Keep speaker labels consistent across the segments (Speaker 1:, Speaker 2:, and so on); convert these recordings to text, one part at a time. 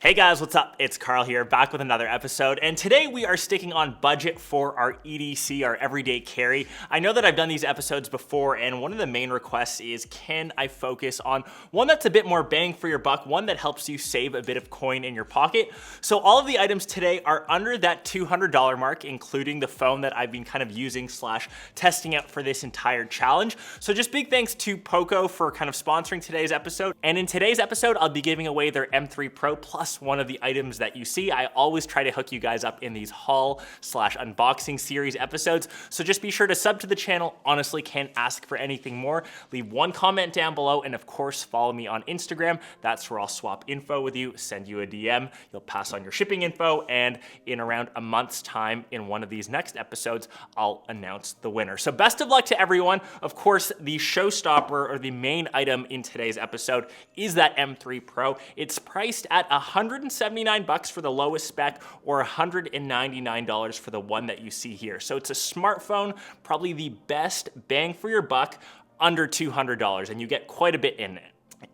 Speaker 1: Hey guys, what's up? It's Karl here, back with another episode, and today we are sticking on budget for our EDC, our everyday carry. I know that I've done these episodes before, and one of the main requests is, can I focus on one that's a bit more bang for your buck, one that helps you save a bit of coin in your pocket? So all of the items today are under that $200 mark, including the phone that I've been kind of using / testing out for this entire challenge. So just big thanks to Poco for kind of sponsoring today's episode. And in today's episode, I'll be giving away their M3 Pro plus one of the items that you see. I always try to hook you guys up in these haul / unboxing series episodes. So just be sure to sub to the channel. Honestly, can't ask for anything more. Leave one comment down below, and of course, follow me on Instagram. That's where I'll swap info with you, send you a DM. You'll pass on your shipping info, and in around a month's time, in one of these next episodes, I'll announce the winner. So best of luck to everyone. Of course, the showstopper or the main item in today's episode is that M3 Pro. It's priced at $179 for the lowest spec, or $199 for the one that you see here. So it's a smartphone, probably the best bang for your buck, under $200, and you get quite a bit in it.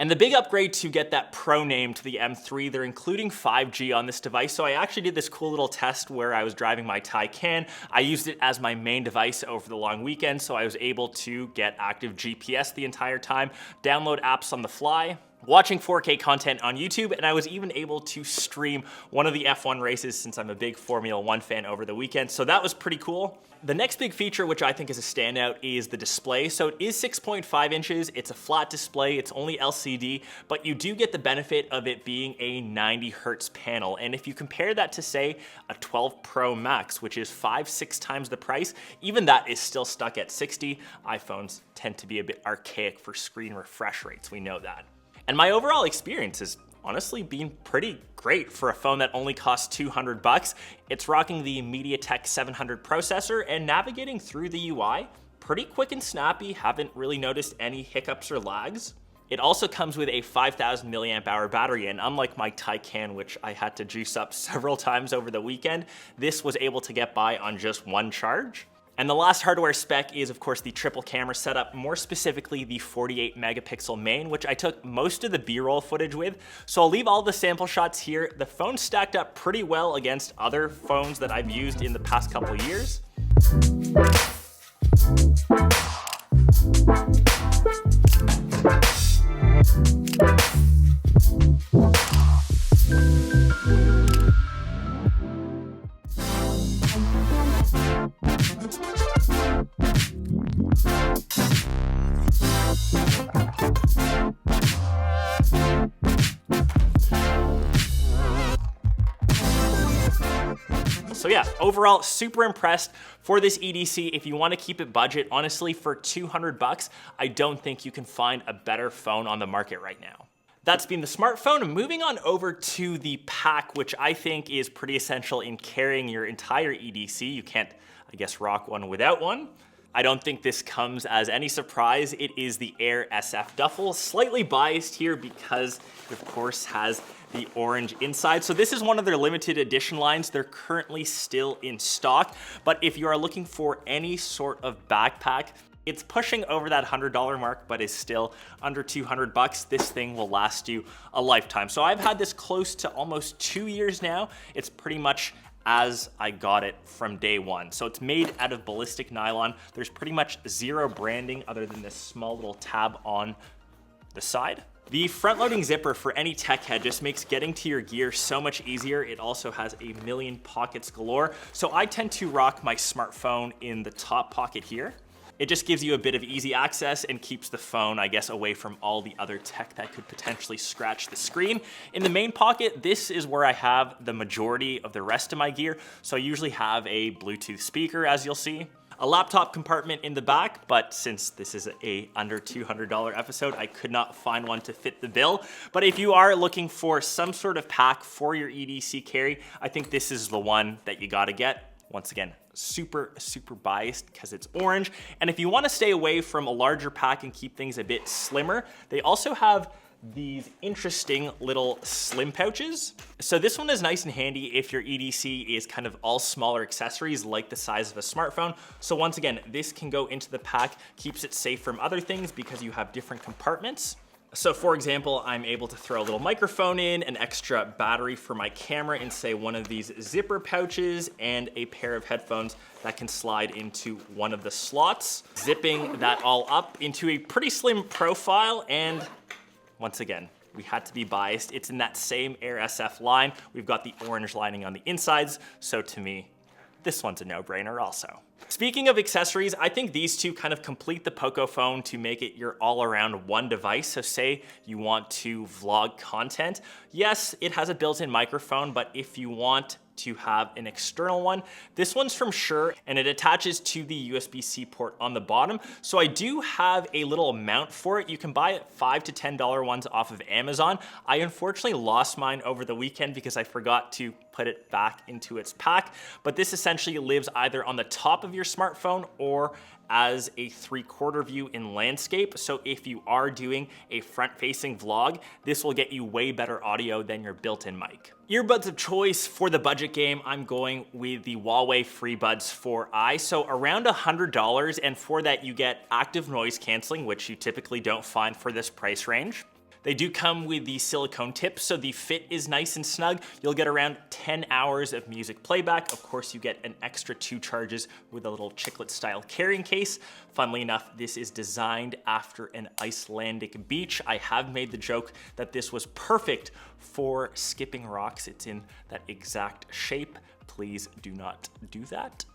Speaker 1: And the big upgrade to get that Pro name to the M3, they're including 5G on this device. So I actually did this cool little test where I was driving my Taycan. I used it as my main device over the long weekend, so I was able to get active GPS the entire time, download apps on the fly, watching 4K content on YouTube, and I was even able to stream one of the F1 races since I'm a big Formula 1 fan over the weekend, so that was pretty cool. The next big feature, which I think is a standout, is the display. So it is 6.5 inches, it's a flat display, it's only LCD, but you do get the benefit of it being a 90 hertz panel. And if you compare that to, say, a 12 Pro Max, which is 5-6 times the price, even that is still stuck at 60. iPhones tend to be a bit archaic for screen refresh rates, we know that. And my overall experience has honestly been pretty great for a phone that only costs $200. It's rocking the MediaTek 700 processor, and navigating through the UI, pretty quick and snappy, haven't really noticed any hiccups or lags. It also comes with a 5,000 milliamp hour battery, and unlike my Taycan, which I had to juice up several times over the weekend, this was able to get by on just one charge. And the last hardware spec is, of course, the triple camera setup, more specifically the 48 megapixel main, which I took most of the B-roll footage with. So I'll leave all the sample shots here. The phone stacked up pretty well against other phones that I've used in the past couple of years. So yeah, overall, super impressed for this EDC. If you want to keep it budget, honestly, for $200, I don't think you can find a better phone on the market right now. That's been the smartphone. Moving on over to the pack, which I think is pretty essential in carrying your entire EDC. You can't, I guess, rock one without one. I don't think this comes as any surprise. It is the Air SF Duffel. Slightly biased here because it, of course, has the orange inside. So this is one of their limited edition lines. They're currently still in stock, but if you are looking for any sort of backpack, it's pushing over that $100 mark, but is still under $200. This thing will last you a lifetime. So I've had this close to almost 2 years now. It's pretty much as I got it from day one. So it's made out of ballistic nylon. There's pretty much zero branding other than this small little tab on the side. The front-loading zipper for any tech head just makes getting to your gear so much easier. It also has a million pockets galore. So I tend to rock my smartphone in the top pocket here. It just gives you a bit of easy access and keeps the phone, I guess, away from all the other tech that could potentially scratch the screen. In the main pocket, this is where I have the majority of the rest of my gear. So I usually have a Bluetooth speaker, as you'll see, a laptop compartment in the back, but since this is a under $200 episode, I could not find one to fit the bill. But if you are looking for some sort of pack for your EDC carry, I think this is the one that you gotta get. Once again, super biased because it's orange. And if you want to stay away from a larger pack and keep things a bit slimmer, they also have these interesting little slim pouches. So this one is nice and handy if your EDC is kind of all smaller accessories like the size of a smartphone. So once again, this can go into the pack, keeps it safe from other things because you have different compartments. So for example, I'm able to throw a little microphone in, an extra battery for my camera in say one of these zipper pouches, and a pair of headphones that can slide into one of the slots, zipping that all up into a pretty slim profile. And once again, we had to be biased. It's in that same Air SF line. We've got the orange lining on the insides. So to me, this one's a no-brainer also. Speaking of accessories, I think these two kind of complete the Poco phone to make it your all-around one device. So say you want to vlog content. Yes, it has a built-in microphone, but if you want to have an external one, this one's from Shure and it attaches to the USB-C port on the bottom. So I do have a little mount for it. You can buy $5 to $10 ones off of Amazon. I unfortunately lost mine over the weekend because I forgot to put it back into its pack. But this essentially lives either on the top of your smartphone or as a 3/4 view in landscape. So if you are doing a front-facing vlog, this will get you way better audio than your built-in mic. Earbuds of choice for the budget game, I'm going with the Huawei FreeBuds 4i. So around $100, and for that you get active noise canceling, which you typically don't find for this price range. They do come with the silicone tips, so the fit is nice and snug. You'll get around 10 hours of music playback. Of course, you get an extra 2 charges with a little chiclet style carrying case. Funnily enough, this is designed after an Icelandic beach. I have made the joke that this was perfect for skipping rocks. It's in that exact shape. Please do not do that.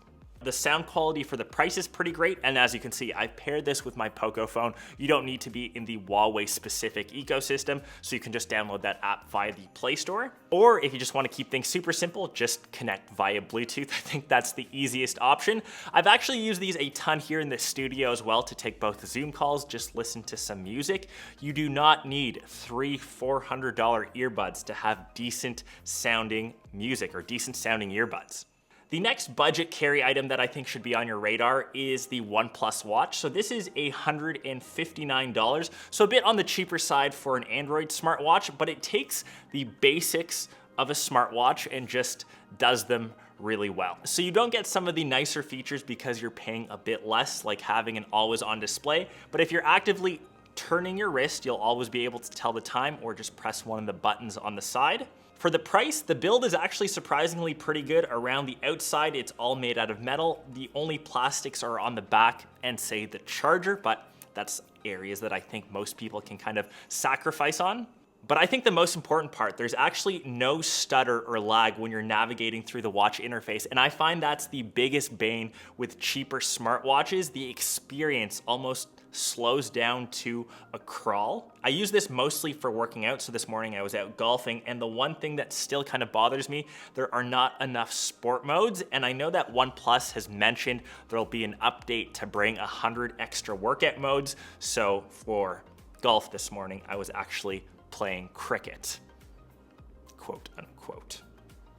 Speaker 1: The sound quality for the price is pretty great, and as you can see, I paired this with my Poco phone. You don't need to be in the Huawei specific ecosystem, so you can just download that app via the Play Store. Or if you just want to keep things super simple, just connect via Bluetooth. I think that's the easiest option. I've actually used these a ton here in the studio as well to take both Zoom calls, just listen to some music. You do not need $300-400 earbuds to have decent sounding music or decent sounding earbuds. The next budget carry item that I think should be on your radar is the OnePlus Watch. So this is $159, so a bit on the cheaper side for an Android smartwatch, but it takes the basics of a smartwatch and just does them really well. So you don't get some of the nicer features because you're paying a bit less, like having an always-on display, but if you're actively turning your wrist, you'll always be able to tell the time or just press one of the buttons on the side. For the price, the build is actually surprisingly pretty good. Around the outside, it's all made out of metal. The only plastics are on the back and say the charger, but that's areas that I think most people can kind of sacrifice on. But I think the most important part, there's actually no stutter or lag when you're navigating through the watch interface. And I find that's the biggest bane with cheaper smartwatches. The experience almost slows down to a crawl. I use this mostly for working out. So this morning I was out golfing, and the one thing that still kind of bothers me, there are not enough sport modes. And I know that OnePlus has mentioned there'll be an update to bring 100 extra workout modes. So for golf this morning, I was actually playing cricket, quote unquote.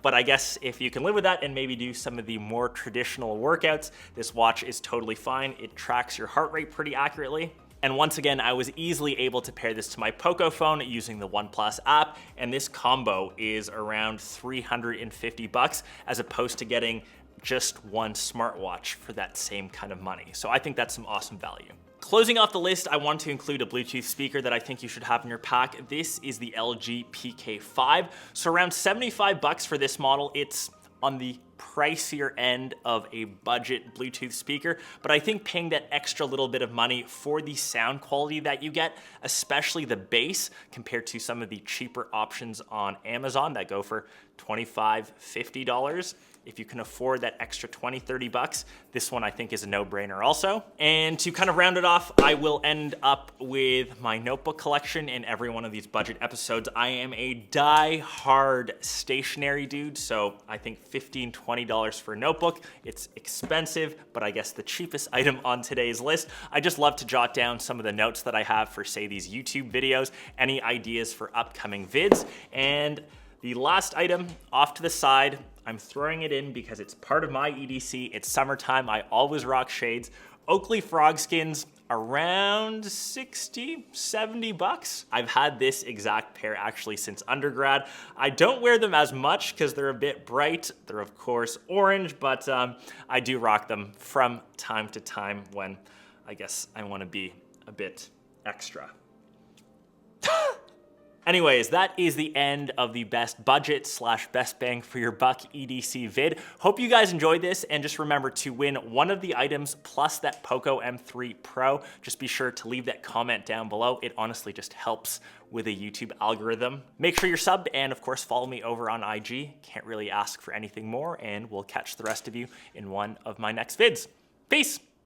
Speaker 1: But I guess if you can live with that and maybe do some of the more traditional workouts, this watch is totally fine. It tracks your heart rate pretty accurately. And once again, I was easily able to pair this to my Poco phone using the OnePlus app. And this combo is around $350 as opposed to getting just one smartwatch for that same kind of money. So I think that's some awesome value. Closing off the list, I want to include a Bluetooth speaker that I think you should have in your pack. This is the LG PK5. So around $75 for this model. It's on the pricier end of a budget Bluetooth speaker, but I think paying that extra little bit of money for the sound quality that you get, especially the bass, compared to some of the cheaper options on Amazon that go for $25, $50. If you can afford that extra $20, $30, this one I think is a no-brainer also. And to kind of round it off, I will end up with my notebook collection in every one of these budget episodes. I am a die-hard stationery dude, so I think $15, $20 for a notebook. It's expensive, but I guess the cheapest item on today's list. I just love to jot down some of the notes that I have for, say, these YouTube videos, any ideas for upcoming vids. And the last item off to the side, I'm throwing it in because it's part of my EDC. It's summertime. I always rock shades. Oakley Frogskins, around $60, $70. I've had this exact pair actually since undergrad. I don't wear them as much because they're a bit bright. They're of course orange, but I do rock them from time to time when I guess I want to be a bit extra. Anyways, that is the end of the best budget / best bang for your buck EDC vid. Hope you guys enjoyed this, and just remember to win one of the items plus that Poco M3 Pro. Just be sure to leave that comment down below. It honestly just helps with a YouTube algorithm. Make sure you're subbed, and of course follow me over on IG. Can't really ask for anything more, and we'll catch the rest of you in one of my next vids. Peace!